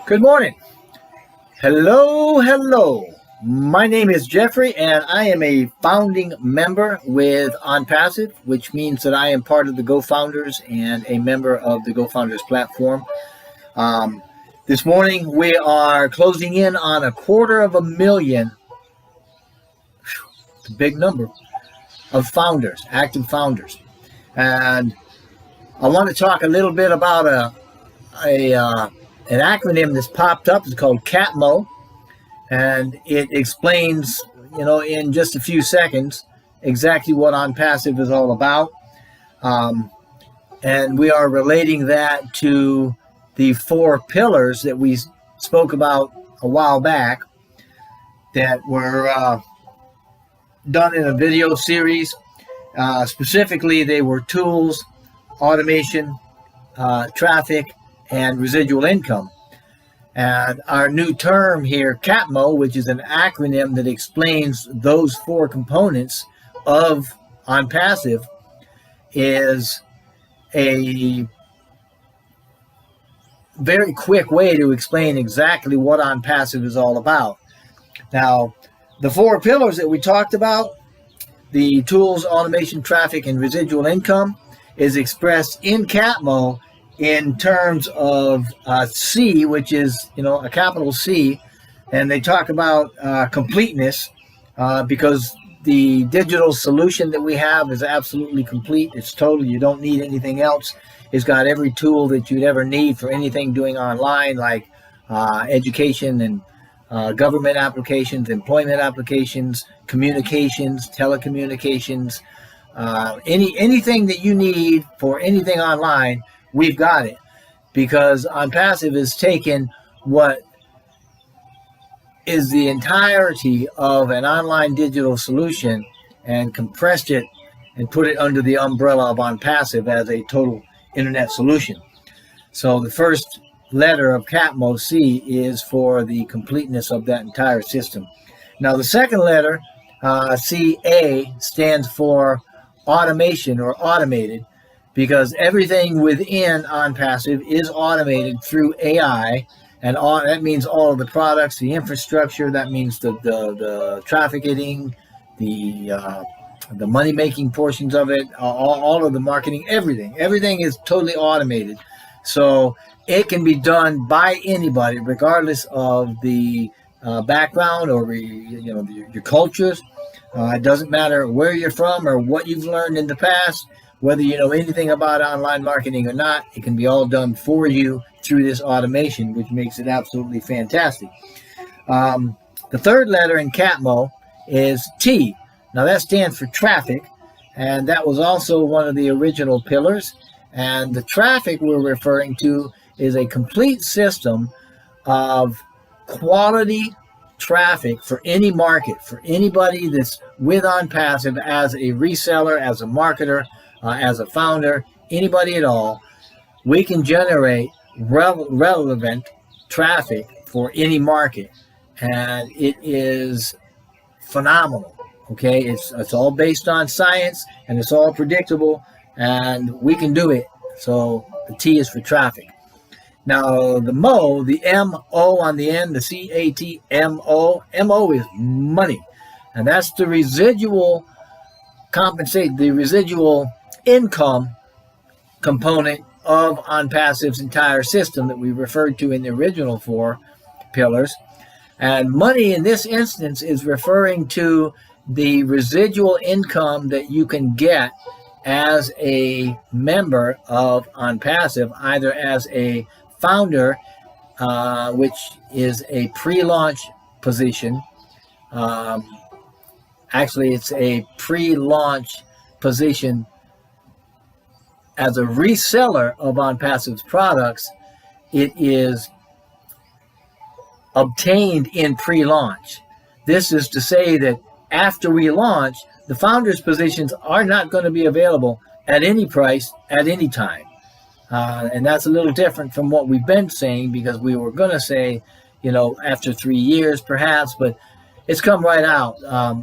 Good morning. Hello. My name is Jeffrey, and I am a founding member with OnPassive, which means that I am part of the Go Founders and a member of the Go Founders platform. This morning, we are closing in on 250,000, it's a big number, of founders, active founders. And I want to talk a little bit about an acronym that's popped up. It's called CATMO, and it explains, in just a few seconds exactly what OnPassive is all about. And we are relating that to the 4 pillars that we spoke about a while back that were done in a video series. Specifically, they were tools, automation, traffic, and residual income. And our new term here, CATMO, which is an acronym that explains those 4 components of OnPassive, is a very quick way to explain exactly what OnPassive is all about. Now, the 4 pillars that we talked about, the tools, automation, traffic, and residual income, is expressed in CATMO in terms of C, which is, a capital C. And they talk about completeness because the digital solution that we have is absolutely complete. It's total. You don't need anything else. It's got every tool that you'd ever need for anything doing online, like education and government applications, employment applications, communications, telecommunications, anything that you need for anything online. We've got it, because OnPassive has taken what is the entirety of an online digital solution and compressed it and put it under the umbrella of OnPassive as a total internet solution. So the first letter of CATMO, C, is for the completeness of that entire system. Now the second letter, CA, stands for automation or automated, because everything within OnPassive is automated through AI, and that means all of the products, the infrastructure. That means the trafficking, the money-making portions of it, all of the marketing, everything. Everything is totally automated, so it can be done by anybody, regardless of the background or your cultures. It doesn't matter where you're from or what you've learned in the past. Whether you know anything about online marketing or not, it can be all done for you through this automation, which makes it absolutely fantastic. The third letter in CATMO is T. Now that stands for traffic, and that was also one of the original pillars. And the traffic we're referring to is a complete system of quality traffic for any market, for anybody that's with OnPassive as a reseller, as a marketer, as a founder, anybody at all. We can generate relevant traffic for any market, and it is phenomenal. Okay, it's all based on science, and it's all predictable, and we can do it. So the T is for traffic. Now the MO, the M-O on the end, the C-A-T-M-O, M-O is money, and that's the residual the residual income component of OnPassive's entire system that we referred to in the original 4 pillars. And money in this instance is referring to the residual income that you can get as a member of OnPassive, either as a founder, which is a pre-launch position. Actually, it's a pre-launch position as a reseller of OnPassive's products. It is obtained in pre-launch. This is to say that after we launch, the founders' positions are not going to be available at any price at any time. And that's a little different from what we've been saying, because we were going to say, after 3 years perhaps, but it's come right out.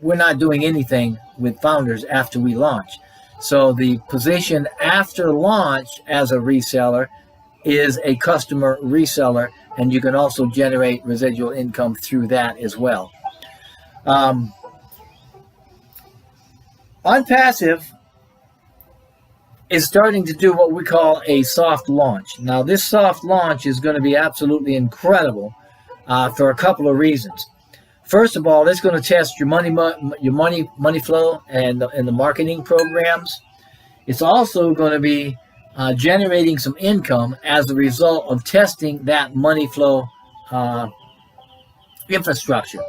We're not doing anything with founders after we launch. So the position after launch as a reseller is a customer reseller and you can also generate residual income through that as well. OnPassive is starting to do what we call a soft launch. Now, this soft launch is going to be absolutely incredible for a couple of reasons. First of all, it's going to test your money flow and the marketing programs. It's also going to be generating some income as a result of testing that money flow infrastructure.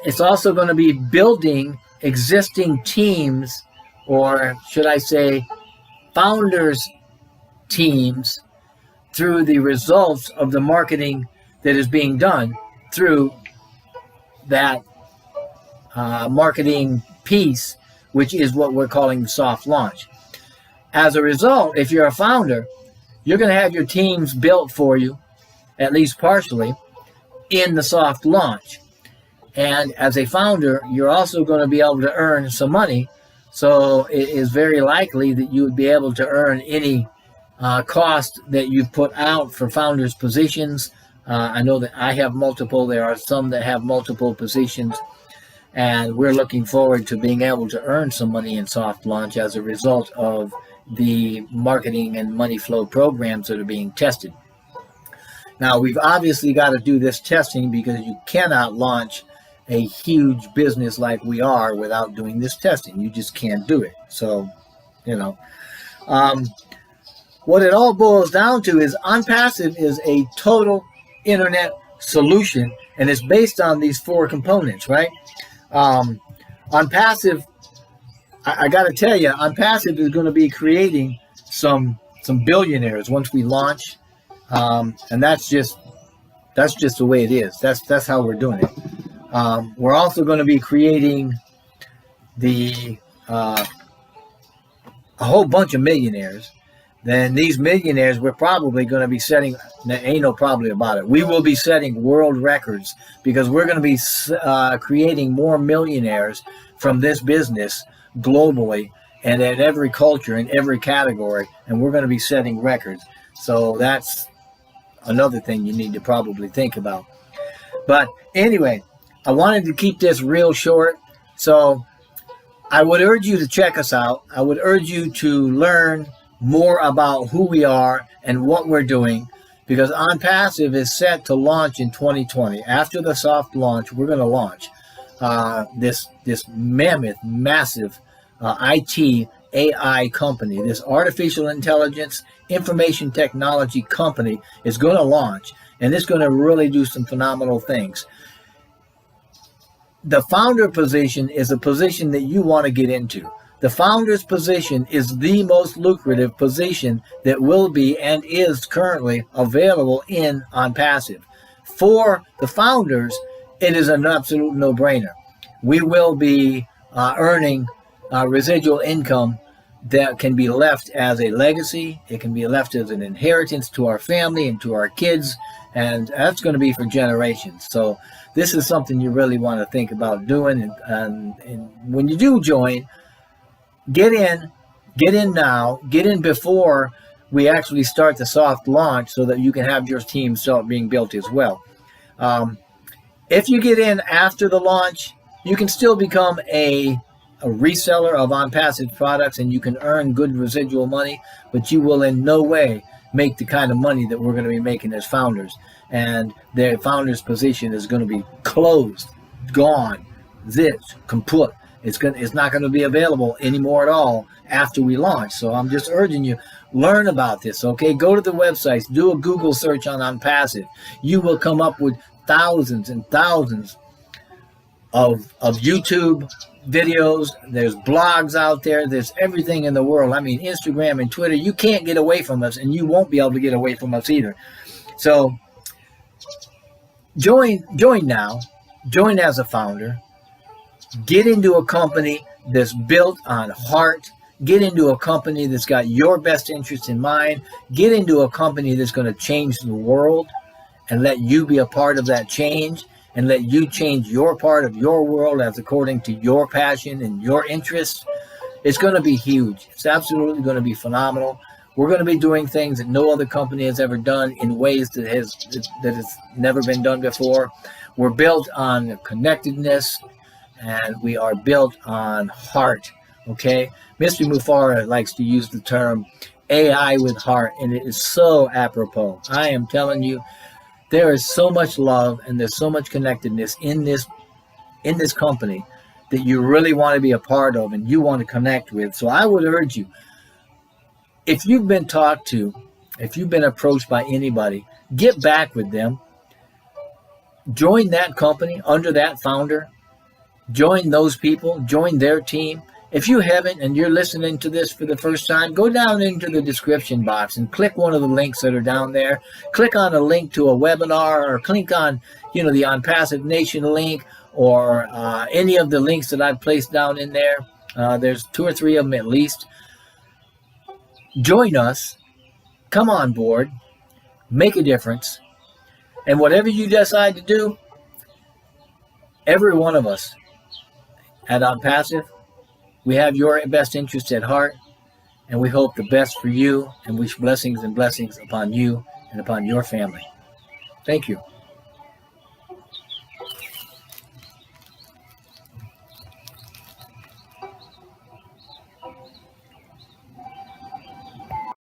It's also going to be building existing teams, or should I say founders teams, through the results of the marketing that is being done through that marketing piece, which is what we're calling the soft launch. As a result, if you're a founder, you're going to have your teams built for you, at least partially, in the soft launch. And as a founder, you're also going to be able to earn some money. So it is very likely that you would be able to earn any cost that you've put out for founders' positions. I know that I have multiple. There are some that have multiple positions. And we're looking forward to being able to earn some money in soft launch as a result of the marketing and money flow programs that are being tested. Now, we've obviously got to do this testing because you cannot launch a huge business like we are without doing this testing. You just can't do it. So, what it all boils down to is OnPassive is a total internet solution, and it's based on these 4 components, right? OnPassive, I got to tell you, OnPassive is going to be creating some billionaires once we launch, and that's just the way it is. That's how we're doing it. We're also going to be creating a whole bunch of millionaires. Then these millionaires, we're probably going to be setting, ain't no probably about it, we will be setting world records because we're going to be creating more millionaires from this business globally and in every culture, in every category, and we're going to be setting records. So that's another thing you need to probably think about. But anyway, I wanted to keep this real short, so I would urge you to check us out. I would urge you to learn more about who we are and what we're doing, because OnPassive is set to launch in 2020. After the soft launch, we're going to launch this mammoth, massive IT AI company. This artificial intelligence information technology company is going to launch, and it's going to really do some phenomenal things. The founder position is a position that you want to get into. The founder's position is the most lucrative position that will be and is currently available in OnPassive. For the founders, it is an absolute no-brainer. We will be earning residual income that can be left as a legacy. It can be left as an inheritance to our family and to our kids, and that's going to be for generations. So this is something you really want to think about doing. And when you do join, get in now, get in before we actually start the soft launch so that you can have your team start being built as well. If you get in after the launch, you can still become a reseller of OnPassive products and you can earn good residual money, but you will in no way make the kind of money that we're going to be making as founders. And their founder's position is going to be closed, gone, zipped, kaput. It's not going to be available anymore at all after we launch. So I'm just urging you, learn about this, okay? Go to the websites, do a Google search on OnPassive. You will come up with thousands and thousands of YouTube videos. There's blogs out there. There's everything in the world. I mean, Instagram and Twitter. You can't get away from us, and you won't be able to get away from us either. So join now. Join as a founder. Get into a company that's built on heart. Get into a company that's got your best interest in mind. Get into a company that's going to change the world and let you be a part of that change and let you change your part of your world as according to your passion and your interests. It's going to be huge. It's absolutely going to be phenomenal. We're going to be doing things that no other company has ever done in ways that has never been done before. We're built on connectedness, and we are built on heart. Okay, Mr. Mufareh likes to use the term AI with heart, and it is so apropos. I am telling you, there is so much love and there's so much connectedness in this company that you really want to be a part of and you want to connect with. So I would urge you, if you've been talked to, if you've been approached by anybody, get back with them. Join that company under that founder. Join those people. Join their team. If you haven't and you're listening to this for the first time, go down into the description box and click one of the links that are down there. Click on a link to a webinar, or click on, the OnPassive Nation link, or any of the links that I've placed down in there. There's 2 or 3 of them at least. Join us. Come on board. Make a difference. And whatever you decide to do, every one of us at OnPassive, we have your best interests at heart, and we hope the best for you, and wish blessings and blessings upon you and upon your family. Thank you.